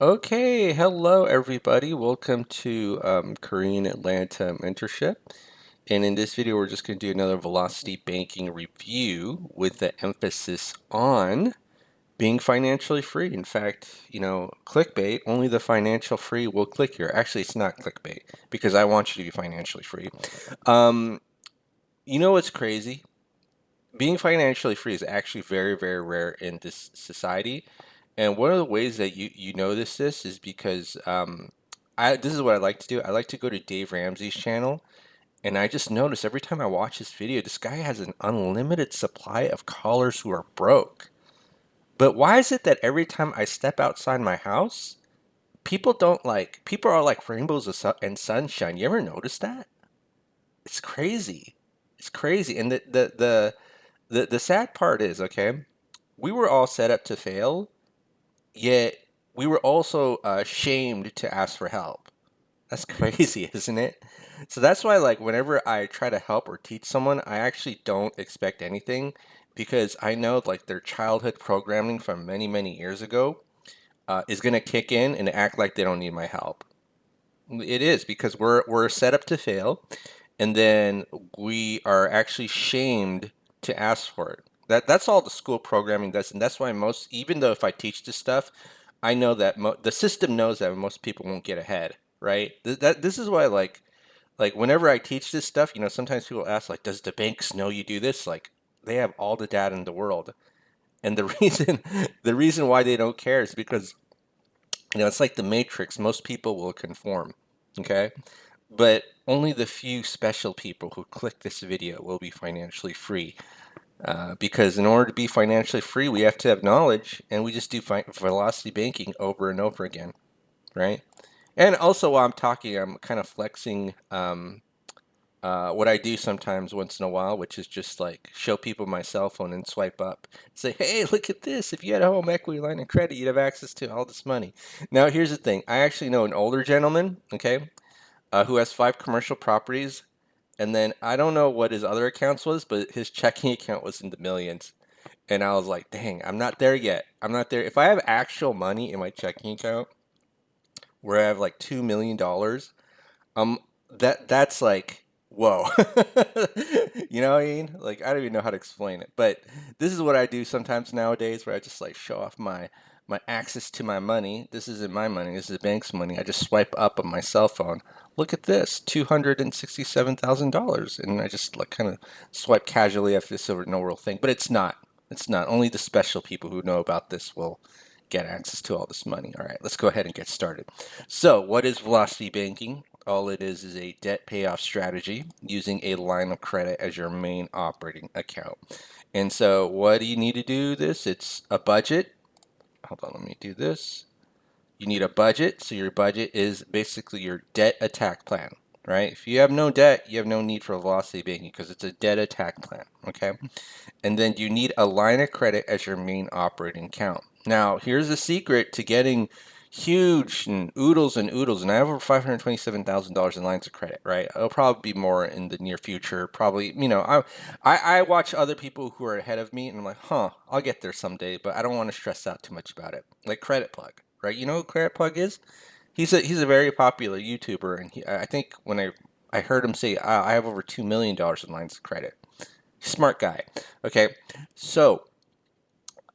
Okay, hello everybody. Welcome to Korean Atlanta Mentorship. And in this video, we're just going to do another Velocity Banking review with the emphasis on being financially free. In fact, clickbait, only the financial free will click here. Actually, it's not clickbait because I want you to be financially free. Um, you know what's crazy? Being financially free is actually very, very rare in this society. And one of the ways that you notice this is because this is what I like to do. I like to go to Dave Ramsey's channel, and I just notice every time I watch this video, this guy has an unlimited supply of callers who are broke. But why is it that every time I step outside my house, people are like rainbows and sunshine? You ever notice that? It's crazy. It's crazy. And the sad part is, okay, we were all set up to fail, yet we were also shamed to ask for help. That's crazy, isn't it? So that's why, like, whenever I try to help or teach someone, I actually don't expect anything because I know, like, their childhood programming from many, many years ago is going to kick in and act like they don't need my help. It is because we're set up to fail, and then we are actually shamed to ask for it. That's all the school programming does, and that's why even though if I teach this stuff, I know that the system knows that most people won't get ahead, right? This is why like whenever I teach this stuff, sometimes people ask like, does the banks know you do this? Like they have all the data in the world, and the reason the reason why they don't care is because it's like the Matrix. Most people will conform, okay? But only the few special people who click this video will be financially free. Because in order to be financially free, we have to have knowledge, and we just do velocity banking over and over again, right? And also, while I'm talking, I'm kind of flexing what I do sometimes once in a while, which is just like show people my cell phone and swipe up. Say, hey, look at this. If you had a home equity line of credit, you'd have access to all this money. Now, here's the thing. I actually know an older gentleman, okay, who has 5 commercial properties. And then I don't know what his other accounts was, but his checking account was in the millions. And I was like, dang, I'm not there yet. I'm not there. If I have actual money in my checking account where I have like $2 million, um, that's like, whoa. You know what I mean? Like, I don't even know how to explain it. But this is what I do sometimes nowadays where I just like show off my access to my money. This isn't my money, this is the bank's money. I just swipe up on my cell phone. Look at this, $267,000. And I just like kind of swipe casually if this is no real thing. But it's not. It's not. Only the special people who know about this will get access to all this money. All right, let's go ahead and get started. So, what is velocity banking? All it is a debt payoff strategy using a line of credit as your main operating account. And so, what do you need to do this? It's a budget. Hold on, let me do this. You need a budget. So, your budget is basically your debt attack plan, right? If you have no debt, you have no need for velocity banking because it's a debt attack plan, okay? And then you need a line of credit as your main operating account. Now, here's the secret to getting huge and oodles, and I have over $527,000 in lines of credit, right? It'll probably be more in the near future. Probably, I watch other people who are ahead of me, and I'm like, huh, I'll get there someday, but I don't want to stress out too much about it. Like Credit Plug, right? You know who Credit Plug is? He's a very popular YouTuber, and I think when I heard him say, I have over $2 million in lines of credit. Smart guy. Okay, so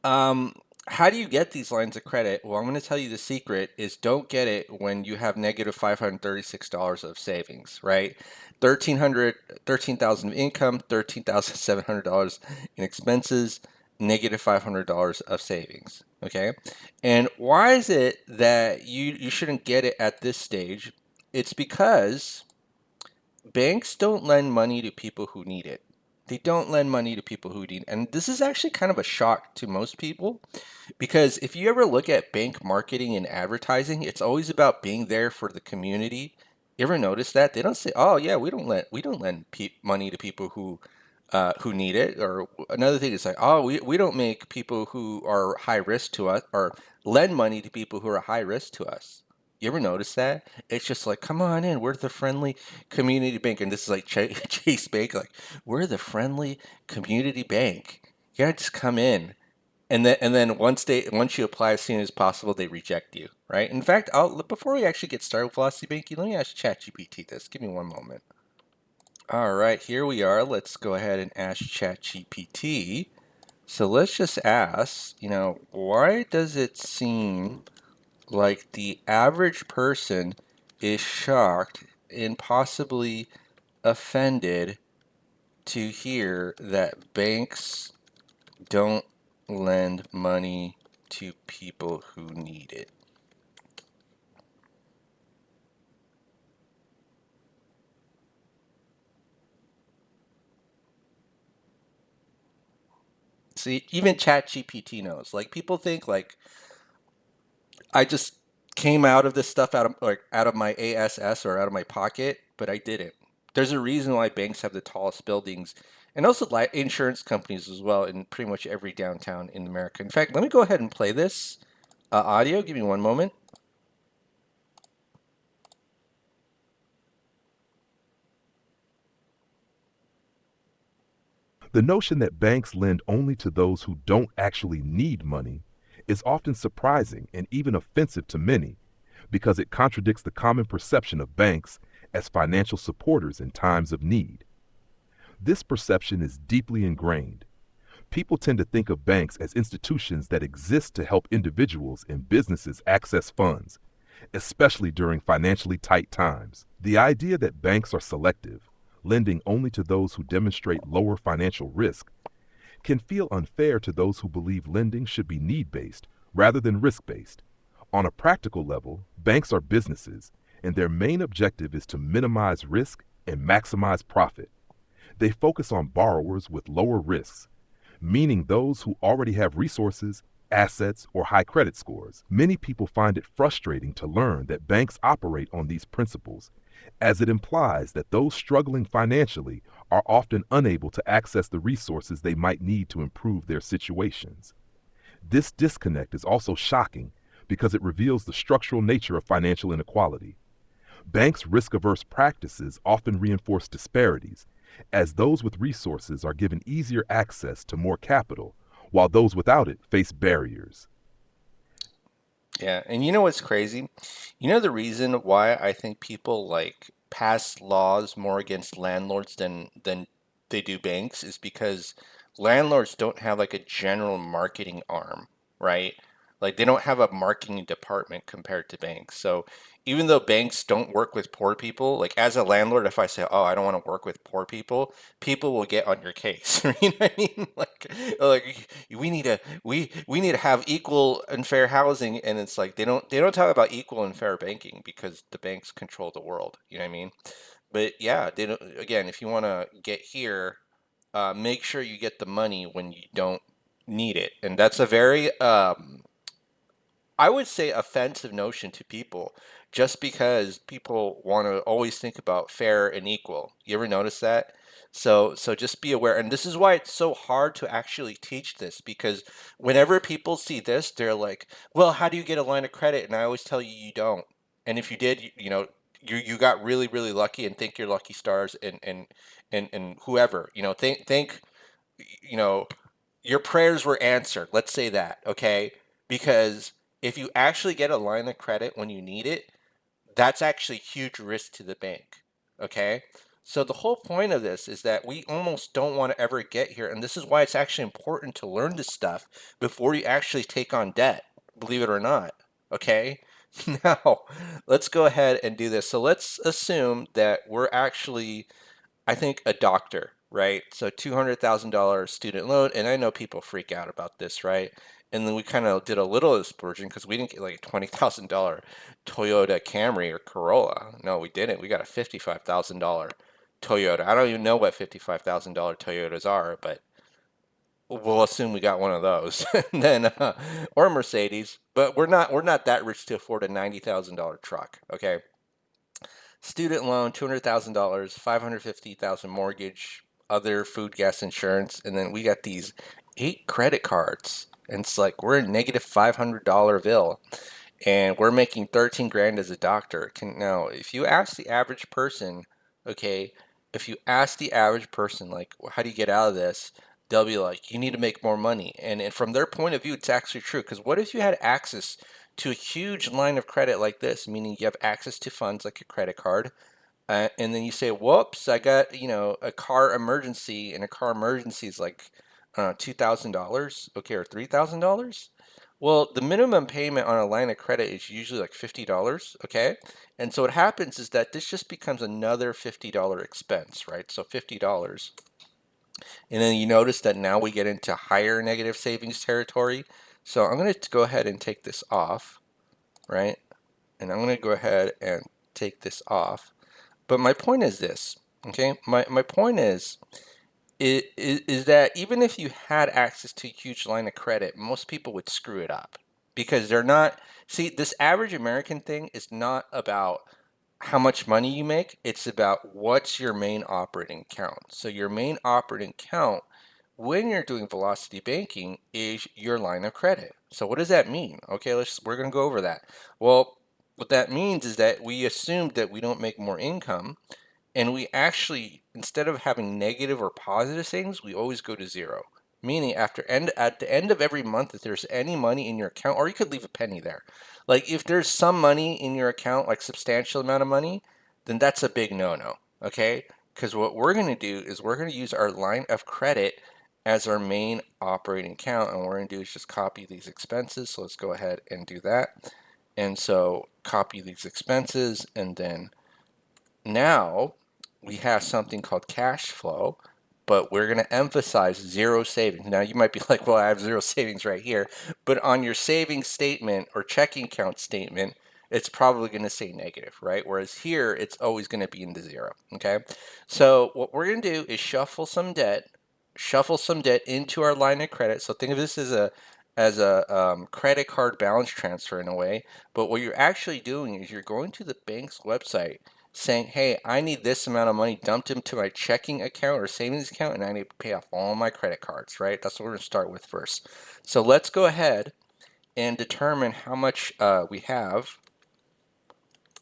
um, how do you get these lines of credit? Well, I'm going to tell you the secret is don't get it when you have negative $536 of savings, right? 13,000 of income, $13,700 in expenses, negative $500 of savings. Okay, and why is it that you shouldn't get it at this stage? It's because banks don't lend money to people who need it. They don't lend money to people who need it. And this is actually kind of a shock to most people because if you ever look at bank marketing and advertising, it's always about being there for the community. You ever notice that? They don't say, "Oh yeah, we don't lend money to people who need it." Or another thing is like, "Oh, we don't make people who are high risk to us or lend money to people who are high risk to us." You ever notice that? It's just like, come on in. We're the friendly community bank, and this is like Chase Bank. Like, we're the friendly community bank. You gotta just come in. And then once you apply as soon as possible, they reject you, right? In fact, before we actually get started with Velocity Banking, let me ask ChatGPT this. Give me one moment. All right, here we are. Let's go ahead and ask ChatGPT. So let's just ask, why does it seem like the average person is shocked and possibly offended to hear that banks don't lend money to people who need it? See, even ChatGPT knows. Like people think like I just came out of this stuff out of my ASS or out of my pocket, but I didn't. There's a reason why banks have the tallest buildings and also insurance companies as well in pretty much every downtown in America. In fact, let me go ahead and play this audio. Give me one moment. The notion that banks lend only to those who don't actually need money is often surprising and even offensive to many because it contradicts the common perception of banks as financial supporters in times of need. This perception is deeply ingrained. People tend to think of banks as institutions that exist to help individuals and businesses access funds, especially during financially tight times. The idea that banks are selective, lending only to those who demonstrate lower financial risk, can feel unfair to those who believe lending should be need-based rather than risk-based. On a practical level, banks are businesses, and their main objective is to minimize risk and maximize profit. They focus on borrowers with lower risks, meaning those who already have resources, assets, or high credit scores. Many people find it frustrating to learn that banks operate on these principles, as it implies that those struggling financially are often unable to access the resources they might need to improve their situations. This disconnect is also shocking because it reveals the structural nature of financial inequality. Banks' risk averse practices often reinforce disparities, as those with resources are given easier access to more capital, while those without it face barriers. Yeah, and you know what's crazy? You know the reason why I think people like pass laws more against landlords than they do banks is because landlords don't have like a general marketing arm, right? Like they don't have a marketing department compared to banks. So even though banks don't work with poor people, like as a landlord, if I say, "Oh, I don't want to work with poor people will get on your case." You know what I mean? Like we need to have equal and fair housing, and it's like they don't talk about equal and fair banking because the banks control the world. You know what I mean? But yeah, they don't, again, if you want to get here, make sure you get the money when you don't need it, and that's a very I would say offensive notion to people just because people want to always think about fair and equal. You ever notice that? So just be aware. And this is why it's so hard to actually teach this because whenever people see this, they're like, "Well, how do you get a line of credit?" And I always tell you you don't. And if you did, you got really really lucky and thank your lucky stars and whoever, think you know, your prayers were answered. Let's say that, okay? Because if you actually get a line of credit when you need it, that's actually huge risk to the bank, okay? So the whole point of this is that we almost don't want to ever get here, and this is why it's actually important to learn this stuff before you actually take on debt, believe it or not, okay? Now, let's go ahead and do this. So let's assume that we're actually I think a doctor, right? So $200,000 student loan, and I know people freak out about this, right? And then we kind of did a little explosion because we didn't get like a $20,000 Toyota Camry or Corolla. No, we didn't. We got a $55,000 Toyota. I don't even know what $55,000 Toyotas are, but we'll assume we got one of those. And then or a Mercedes, but we're not that rich to afford a $90,000 truck, okay? Student loan, $200,000, 550,000 mortgage, other food, gas, insurance, and then we got these 8 credit cards. And it's like we're a negative $500 bill, and we're making 13 grand as a doctor. Now, if you ask the average person, okay, if you ask the average person, like, how do you get out of this? they'll be like, you need to make more money. And from their point of view, it's actually true. Because what if you had access to a huge line of credit like this, meaning you have access to funds like a credit card, and then you say, whoops, I got, a car emergency, and a car emergency is like, $2,000, okay, or $3,000. Well, the minimum payment on a line of credit is usually like $50, okay? And so what happens is that this just becomes another $50 expense, right? So $50. And then you notice that now we get into higher negative savings territory. So I'm going to go ahead and take this off, right? And I'm going to go ahead and take this off. But my point is this, okay? My point is that even if you had access to a huge line of credit, most people would screw it up because they're not. See, this average American thing is not about how much money you make, it's about what's your main operating account. So, your main operating account when you're doing velocity banking is your line of credit. So, what does that mean? Okay, we're going to go over that. Well, what that means is that we assume that we don't make more income, and we actually, instead of having negative or positive savings, we always go to zero. Meaning at the end of every month, if there's any money in your account, or you could leave a penny there. Like if there's some money in your account, like substantial amount of money, then that's a big no-no. Okay? Because what we're going to do is we're going to use our line of credit as our main operating account, and what we're going to do is just copy these expenses. So let's go ahead and do that. And so copy these expenses, and then now we have something called cash flow, but we're going to emphasize zero savings. Now you might be like, well, I have zero savings right here, but on your savings statement or checking account statement, it's probably going to say negative, right? Whereas here, it's always going to be in the zero, okay? So what we're going to do is shuffle some debt into our line of credit. So think of this as a credit card balance transfer in a way, but what you're actually doing is you're going to the bank's website saying, hey, I need this amount of money dumped into my checking account or savings account, and I need to pay off all my credit cards, right? That's what we're going to start with first. So let's go ahead and determine how much we have.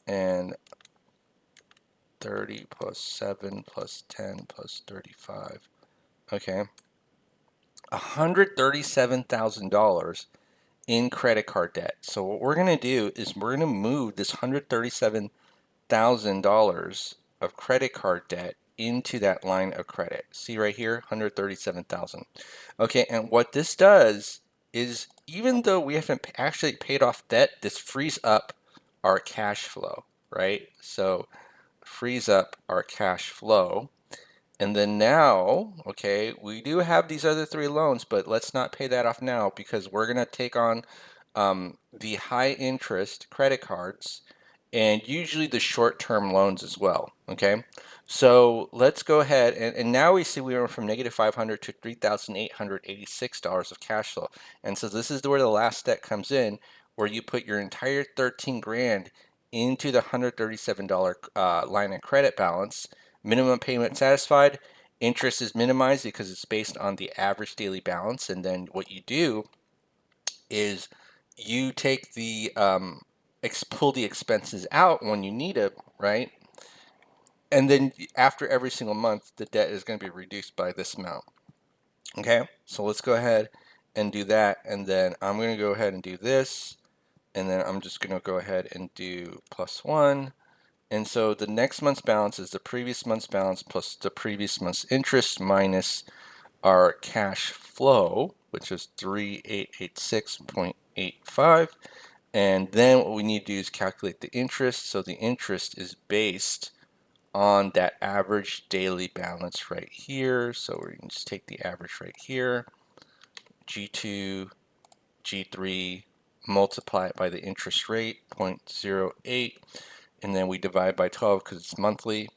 And 30 plus 7 plus 10 plus 35. Okay. $137,000 in credit card debt. So what we're going to do is we're going to move this $137,000 of credit card debt into that line of credit. See right here, 137,000. Okay, and what this does is even though we haven't actually paid off debt, this frees up our cash flow, right? So frees up our cash flow. And then now, okay, we do have these other three loans, but let's not pay that off now because we're going to take on the high interest credit cards and usually the short-term loans as well, okay? So let's go ahead, and now we see we went from negative 500 to $3,886 of cash flow. And so this is where the last step comes in, where you put your entire 13 grand into the $137 line of credit balance. Minimum payment satisfied, interest is minimized because it's based on the average daily balance. And then what you do is you take the pull the expenses out when you need it, right? And then after every single month, the debt is going to be reduced by this amount. Okay, so let's go ahead and do that. And then I'm going to go ahead and do this. And then I'm just going to go ahead and do +1. And so the next month's balance is the previous month's balance plus the previous month's interest minus our cash flow, which is 3886.85. And then what we need to do is calculate the interest. So the interest is based on that average daily balance right here. So we can just take the average right here, G2, G3, multiply it by the interest rate, 0.08, and then we divide by 12 because it's monthly,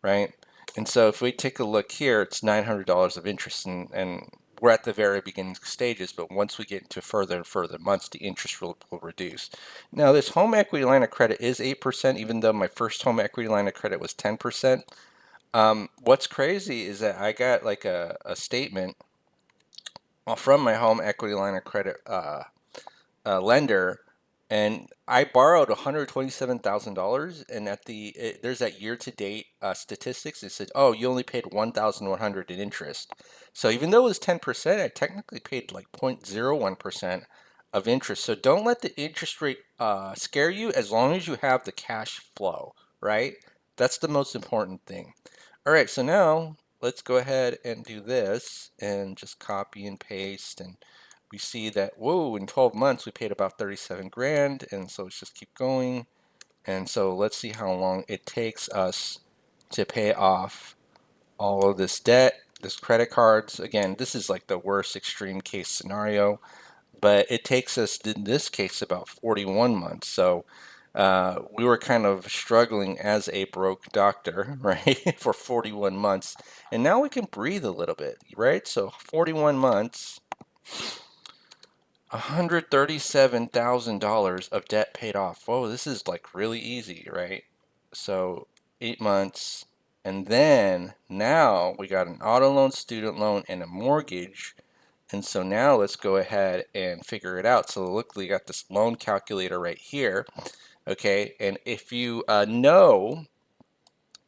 right? And so if we take a look here, it's $900 of interest, and we're at the very beginning stages, but once we get into further and further months, the interest will reduce. Now, this home equity line of credit is 8%, even though my first home equity line of credit was 10%. What's crazy is that I got like a statement from my home equity line of credit lender And I borrowed $127,000, and there's that year-to-date statistics. It said, "Oh, you only paid 1,100 in interest." So even though it was 10%, I technically paid like 0.01% of interest. So don't let the interest rate scare you as long as you have the cash flow, right? That's the most important thing. All right, so now let's go ahead and do this and just copy and paste, and we see that, whoa, in 12 months we paid about 37 grand, and so let's just keep going. And so let's see how long it takes us to pay off all of this debt, this credit cards. Again, this is like the worst extreme case scenario, but it takes us, in this case, about 41 months. So we were kind of struggling as a broke doctor, right, for 41 months. And now we can breathe a little bit, right? So 41 months, $137,000 of debt paid off. Whoa, this is like really easy, right? So 8 months, and then now we got an auto loan, student loan, and a mortgage. And so now let's go ahead and figure it out. So look, we got this loan calculator right here. Okay, and if you know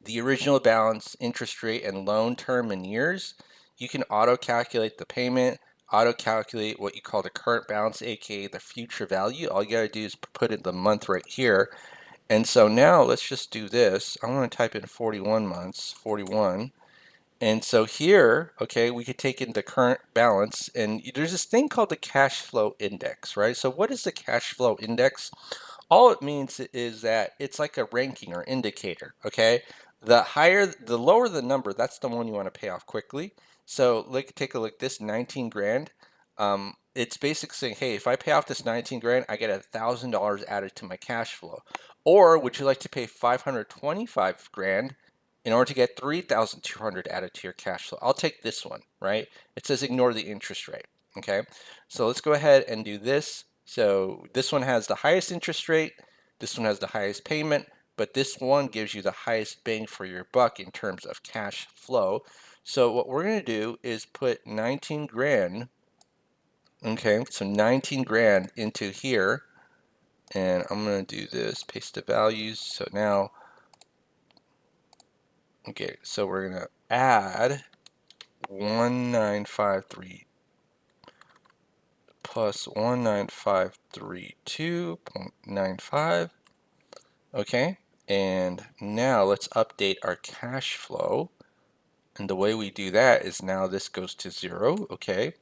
the original balance, interest rate, and loan term in years, you can auto calculate the payment, auto calculate what you call the current balance, aka the future value. All you gotta do is put in the month right here. And so now let's just do this. I'm gonna type in 41 months, 41. And so here, okay, we could take in the current balance, and there's this thing called the cash flow index, right? So what is the cash flow index? All it means is that it's like a ranking or indicator, okay? The lower the number, that's the one you want to pay off quickly. So like, take a look, this 19 grand, it's basically saying, hey, if I pay off this 19 grand, I get $1,000 added to my cash flow. Or would you like to pay 525 grand in order to get 3,200 added to your cash flow? I'll take this one, right? It says ignore the interest rate, okay? So let's go ahead and do this. So this one has the highest interest rate, this one has the highest payment, but this one gives you the highest bang for your buck in terms of cash flow. So what we're going to do is put 19 grand, okay, so 19 grand into here, and I'm going to do this, paste the values. So now, okay, so we're going to add 1953 plus 19532.95. Okay, and now let's update our cash flow. And the way we do that is now this goes to 0, okay?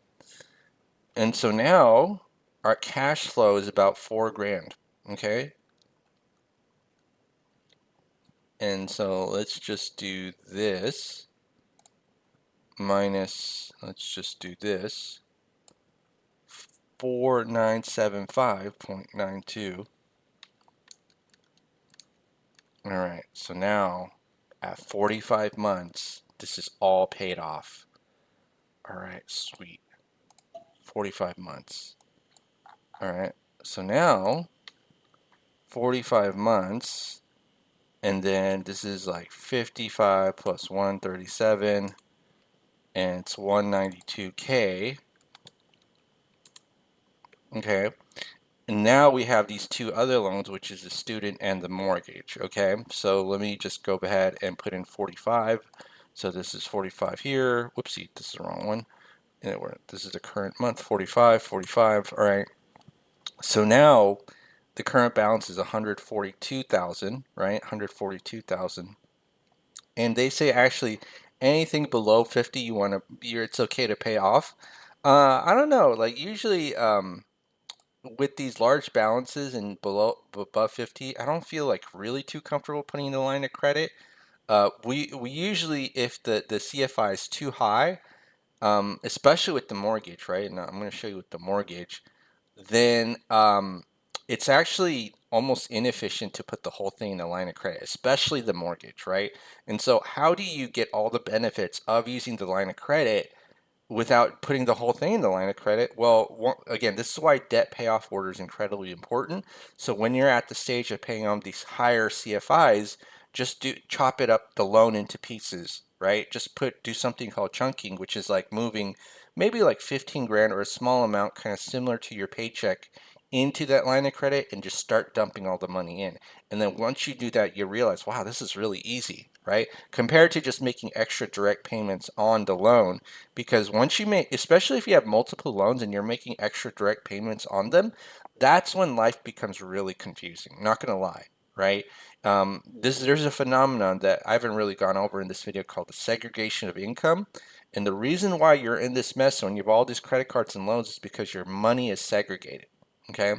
And so now our cash flow is about 4 grand, okay? And so let's just do this minus, let's just do this, 4975.92. All right, so now at 45 months, this is all paid off. All right, sweet. 45 months. All right, so now 45 months, and then this is like 55 plus 137, and it's 192K. Okay, and now we have these two other loans, which is the student and the mortgage. Okay, so let me just go ahead and put in 45. So this is 45 here. Whoopsie, this is the wrong one. And this is the current month, 45, 45. All right. So now the current balance is 142,000, right? 142,000. And they say actually anything below 50 it's okay to pay off. I don't know, like usually with these large balances and above 50, I don't feel like really too comfortable putting in the line of credit. We usually, if the CFI is too high, especially with the mortgage, right? And I'm going to show you with the mortgage, then it's actually almost inefficient to put the whole thing in a line of credit, especially the mortgage, right? And so how do you get all the benefits of using the line of credit without putting the whole thing in the line of credit? Well, again, this is why debt payoff order is incredibly important. So when you're at the stage of paying on these higher CFIs, just chop it up the loan into pieces, right? Just do something called chunking, which is like moving maybe like 15 grand or a small amount, kind of similar to your paycheck, into that line of credit and just start dumping all the money in. And then once you do that, you realize, wow, this is really easy, right? Compared to just making extra direct payments on the loan. Because once you make, especially if you have multiple loans and you're making extra direct payments on them, that's when life becomes really confusing. Not going to lie, right? There's a phenomenon that I haven't really gone over in this video called the segregation of income. And the reason why you're in this mess when you have all these credit cards and loans is because your money is segregated. Okay.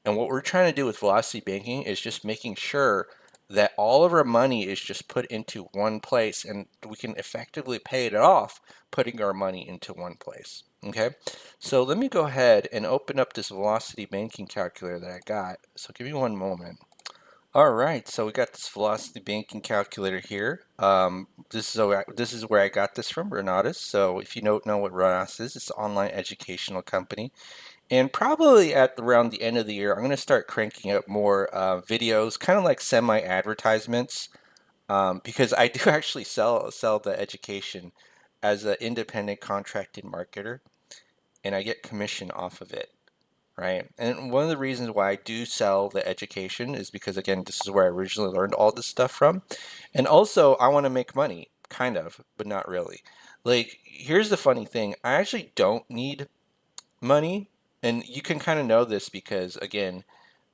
And what we're trying to do with velocity banking is just making sure that all of our money is just put into one place and we can effectively pay it off putting our money into one place. Okay. So let me go ahead and open up this velocity banking calculator that I got. So give me one moment. All right, so we got this velocity banking calculator here. This is where I got this from, Renatus. So if you don't know what Renatus is, it's an online educational company. And probably at around the end of the year, I'm going to start cranking up more videos, kind of like semi-advertisements, because I do actually sell the education as an independent contracted marketer, and I get commission off of it. Right. And one of the reasons why I do sell the education is because, again, this is where I originally learned all this stuff from. And also, I want to make money, kind of, but not really. Like, here's the funny thing, I actually don't need money. And you can kind of know this because, again,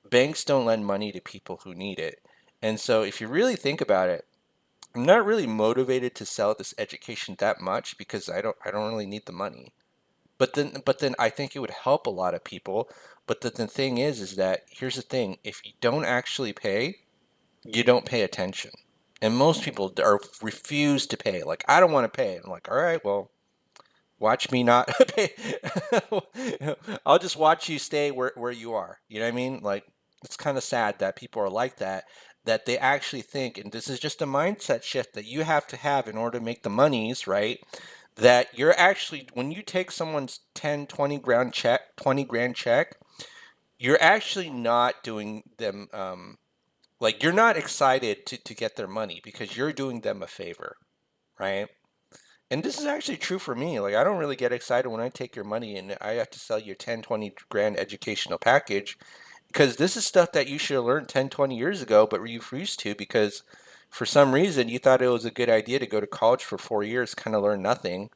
banks don't lend money to people who need it. And so, if you really think about it, I'm not really motivated to sell this education that much because I don't really need the money. But then I think it would help a lot of people. But the thing is that here's the thing: if you don't actually pay, you don't pay attention, and most people are refuse to pay. Like, I don't want to pay. I'm like, all right, well, watch me not pay. I'll just watch you stay where you are. You know what I mean? Like, it's kind of sad that people are like that. That they actually think, and this is just a mindset shift that you have to have in order to make the monies, right? That you're actually, when you take someone's 10, 20 grand check, you're actually not doing them, like, you're not excited to get their money because you're doing them a favor, right? And this is actually true for me. Like, I don't really get excited when I take your money and I have to sell you a 10, 20 grand educational package because this is stuff that you should have learned 10, 20 years ago, but you refused to because for some reason you thought it was a good idea to go to college for 4 years, kind of learn nothing,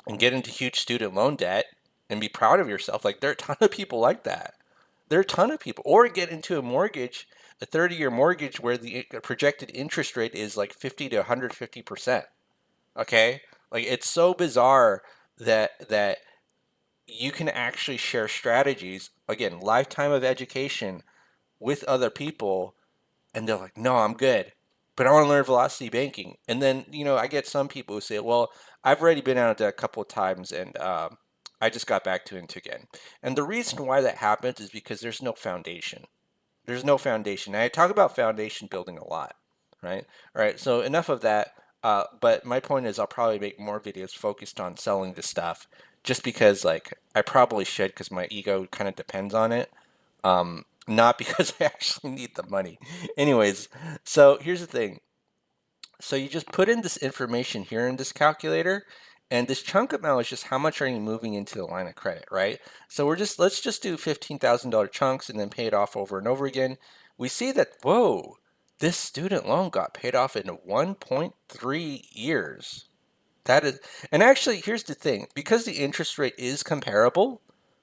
and get into huge student loan debt and be proud of yourself. Like, there are a ton of people like that. There are a ton of people. Or get into a mortgage, a 30-year mortgage where the projected interest rate is like 50 to 150%. Okay? Like, it's so bizarre that you can actually share strategies, again, lifetime of education with other people, and they're like, no, I'm good, but I want to learn velocity banking. And then, I get some people who say, well, I've already been out of that a couple of times and I just got back to it again. And the reason why that happens is because there's no foundation. There's no foundation. And I talk about foundation building a lot, right? All right, so enough of that. But my point is, I'll probably make more videos focused on selling this stuff just because, like, I probably should because my ego kind of depends on it. Not because I actually need the money. Anyways, so here's the thing. So you just put in this information here in this calculator, and this chunk amount is just how much are you moving into the line of credit, right? So let's just do $15,000 chunks and then pay it off over and over again. We see that, whoa, this student loan got paid off in 1.3 years. That is, and actually, here's the thing, because the interest rate is comparable,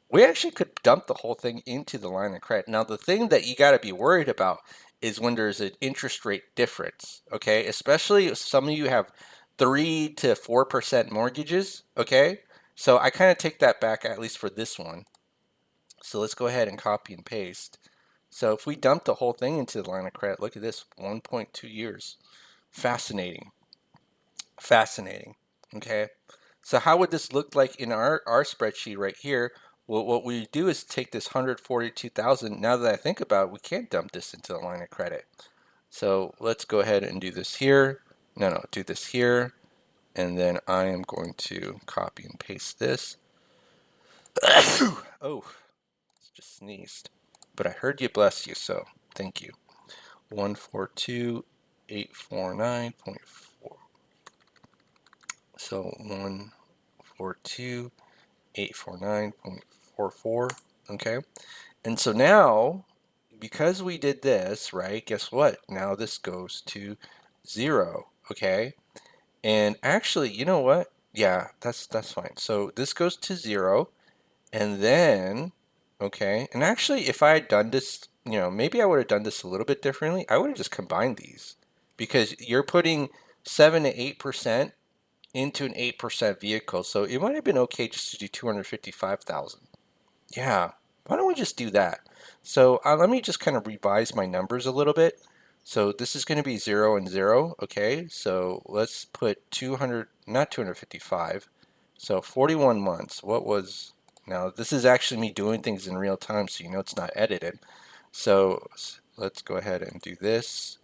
we actually could dump the whole thing into the line of credit. Now, the thing that you got to be worried about is when there's an interest rate difference, okay? Especially if some of you have 3 to 4% mortgages, okay? So I kind of take that back, at least for this one. So let's go ahead and copy and paste. So if we dump the whole thing into the line of credit, look at this, 1.2 years. Fascinating. Fascinating. Okay. So how would this look like in our spreadsheet right here? Well, what we do is take this 142,000. Now that I think about it, we can't dump this into the line of credit. So let's go ahead and do this here. No, do this here. And then I am going to copy and paste this. Oh, just sneezed. But I heard you, bless you, so thank you. 142,849.4. So 142,849.44. Okay, and so now, because we did this, right, guess what? Now this goes to 0, okay? And actually, you know what? Yeah, that's fine. So this goes to 0, and then, okay, and actually, if I had done this, maybe I would have done this a little bit differently. I would have just combined these because you're putting 7 to 8% into an 8% vehicle. So it might have been okay just to do 255,000. Yeah, why don't we just do that? So let me just kind of revise my numbers a little bit. So this is going to be 0 and 0, okay? So let's put 200, not 255, so 41 months. Now this is actually me doing things in real time, so you know it's not edited. So let's go ahead and do this,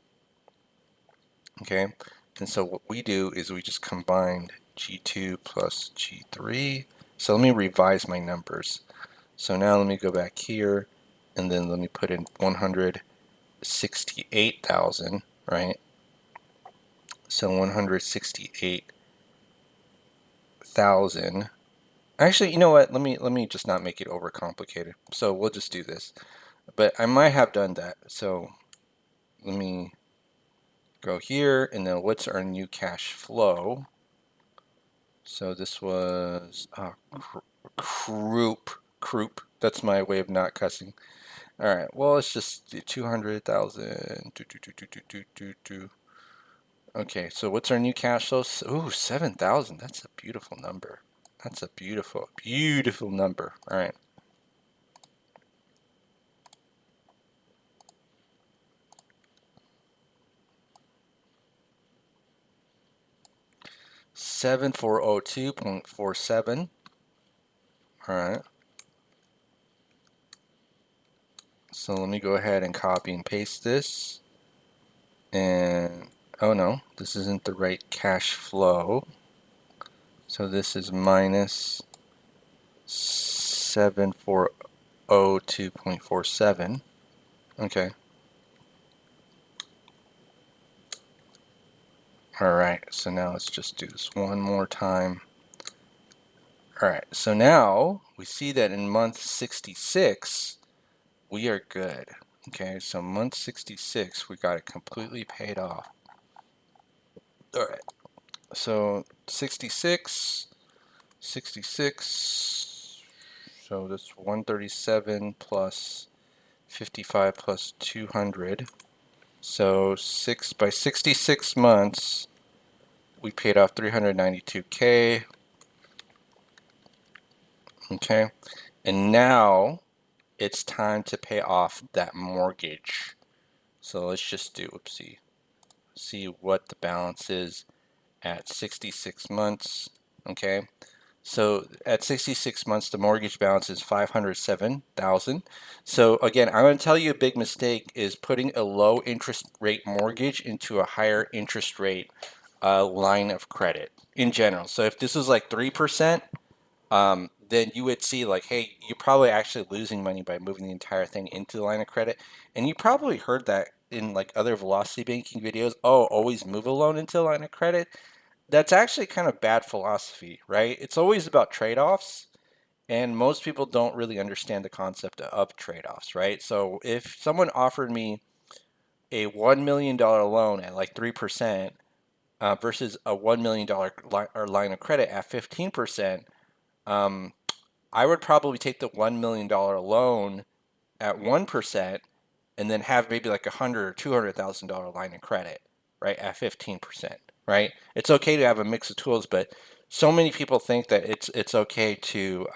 okay? And so what we do is we just combine G2 plus G3. So let me revise my numbers. So now let me go back here and then let me put in 168,000, right? So 168,000. Actually, you know what? Let me just not make it overcomplicated. So we'll just do this. But I might have done that. So let me go here and then what's our new cash flow? So this was Croup. That's my way of not cussing. All right, well, let's just do 200,000. Okay, so what's our new cash flow? Ooh, 7,000. That's a beautiful number. That's a beautiful, beautiful number. All right. $7,402.47. All right. So let me go ahead and copy and paste this. And, oh no, this isn't the right cash flow. So this is minus 7,402.47. Okay. All right, so now let's just do this one more time. All right, so now we see that in month 66, we are good. Okay, so month 66, we got it completely paid off. All right, so 66, so that's 137 plus 55 plus 200. So by 66 months, we paid off 392K. Okay, and now it's time to pay off that mortgage. So let's just do, see what the balance is at 66 months. Okay, so at 66 months, the mortgage balance is 507,000. So again, I'm going to tell you a big mistake is putting a low interest rate mortgage into a higher interest rate line of credit in general. So if this was like 3%, then you would see like, hey, you're probably actually losing money by moving the entire thing into the line of credit. And you probably heard that in like other velocity banking videos. Oh, always move a loan into a line of credit. That's actually kind of bad philosophy, right? It's always about trade-offs. And most people don't really understand the concept of trade-offs, right? So if someone offered me a $1 million loan at like 3% versus a $1 million line of credit at 15%, I would probably take the $1 million loan at 1% and then have maybe like $100,000 or $200,000 line of credit, right, at 15%, right? It's okay to have a mix of tools, but so many people think that it's okay to,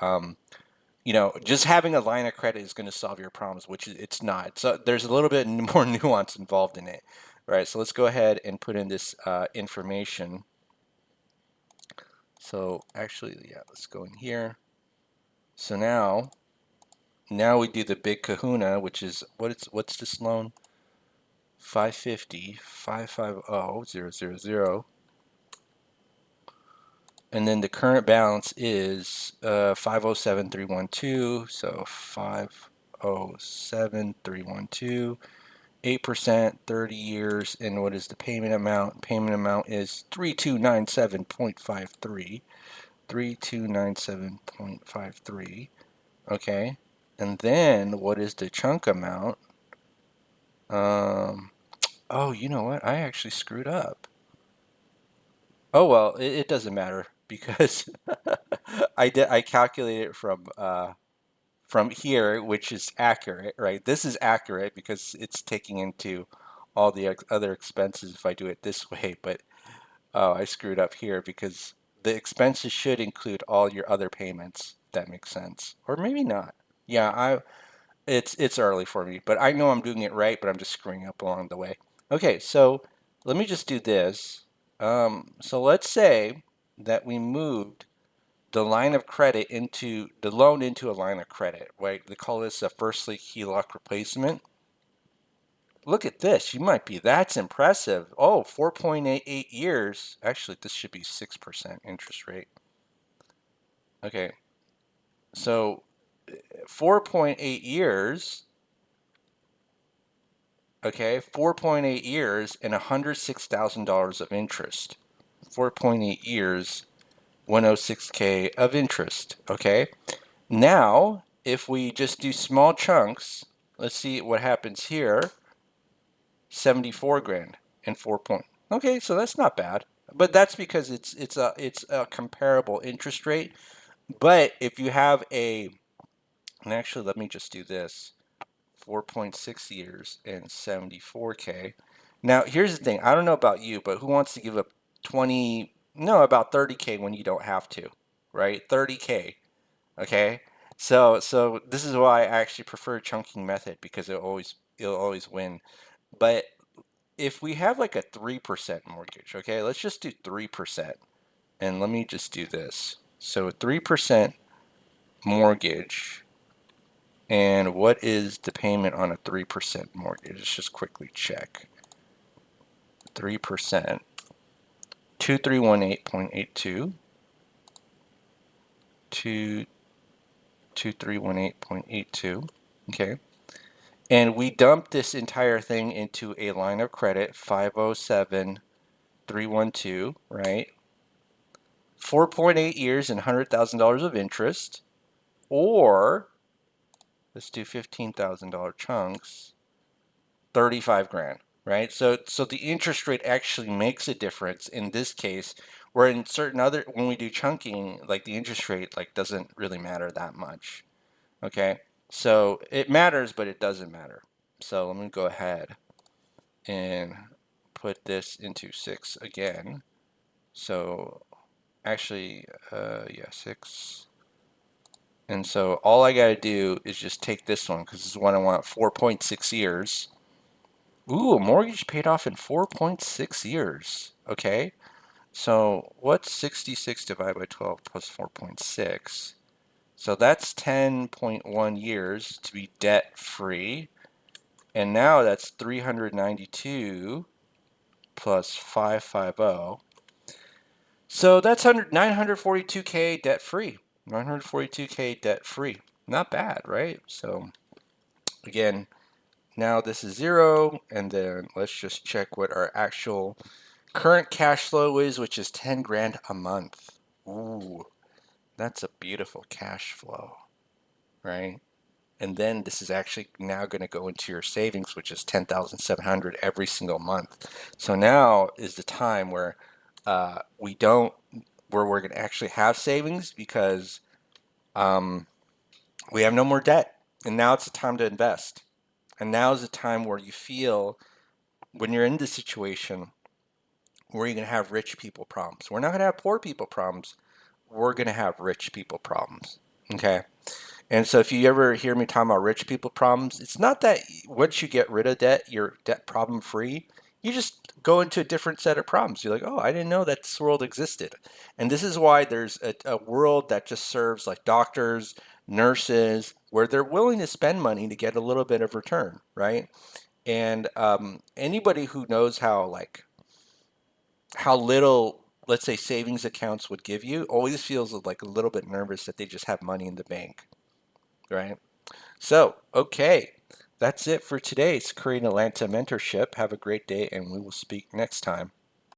just having a line of credit is going to solve your problems, which it's not. So there's a little bit more nuance involved in it, right? So let's go ahead and put in this information. So actually, yeah, let's go in here. So now we do the big kahuna, which is what's this loan? 550 550 000. And then the current balance is 507,312. So 507,312. 8%, 30 years, and what is the payment amount? Payment amount is 3297.53. 3297.53. Okay. And then what is the chunk amount? Oh, you know what? I actually screwed up. Oh well, it doesn't matter because I calculated it from here, which is accurate, right? This is accurate because it's taking into all the other expenses if I do it this way, but oh, I screwed up here because the expenses should include all your other payments. If that makes sense. Or maybe not. Yeah, it's early for me, but I know I'm doing it right, but I'm just screwing up along the way. Okay, so let me just do this. So let's say that we moved the line of credit into the loan into a line of credit, right? They call this a first lien HELOC replacement. Look at this. You might be, that's impressive. Oh, 4.88 years. Actually, this should be 6% interest rate. Okay, so 4.8 years. Okay, 4.8 years and $106,000 of interest. 4.8 years, 106K of interest. Okay, now if we just do small chunks, let's see what happens here. 74 grand and 4 point. Okay, so that's not bad. But that's because it's a comparable interest rate. But if you have and actually let me just do this. 4.6 years and 74K. Now, here's the thing. I don't know about you, but who wants to give up 20, no, about 30K when you don't have to, right? 30K, okay? So this is why I actually prefer chunking method because it'll always win. But if we have like a 3% mortgage, okay? Let's just do 3%. And let me just do this. So 3% mortgage. And what is the payment on a 3% mortgage? Let's just quickly check. 3%, 2318.82, 2318.82. Okay. And we dumped this entire thing into a line of credit, 507312, right? 4.8 years and $100,000 of interest, or let's do $15,000 chunks, 35 grand, right? So the interest rate actually makes a difference in this case, where in certain other, when we do chunking, like the interest rate like doesn't really matter that much. Okay, so it matters, but it doesn't matter. So let me go ahead and put this into 6 again. So actually, yeah, 6. And so all I got to do is just take this one because this is what I want, 4.6 years. Ooh, a mortgage paid off in 4.6 years. Okay. So what's 66 divided by 12 plus 4.6? So that's 10.1 years to be debt free. And now that's 392 plus 550. So that's 942K debt free. 942K debt free. Not bad, right? So again, now this is 0, and then let's just check what our actual current cash flow is, which is 10 grand a month. Ooh, that's a beautiful cash flow, right? And then this is actually now going to go into your savings, which is 10,700 every single month. So now is the time where we're going to actually have savings because we have no more debt. And now it's the time to invest. And now is the time where you feel when you're in this situation where you're going to have rich people problems. We're not going to have poor people problems. We're going to have rich people problems. Okay. And so if you ever hear me talking about rich people problems, it's not that once you get rid of debt, you're debt problem free. You just go into a different set of problems. You're like, oh, I didn't know that this world existed. And this is why there's a world that just serves like doctors, nurses, where they're willing to spend money to get a little bit of return, right? And anybody who knows how little, let's say, savings accounts would give you always feels like a little bit nervous that they just have money in the bank, right? So, okay, that's it for today's Korean Atlanta mentorship. Have a great day, and we will speak next time.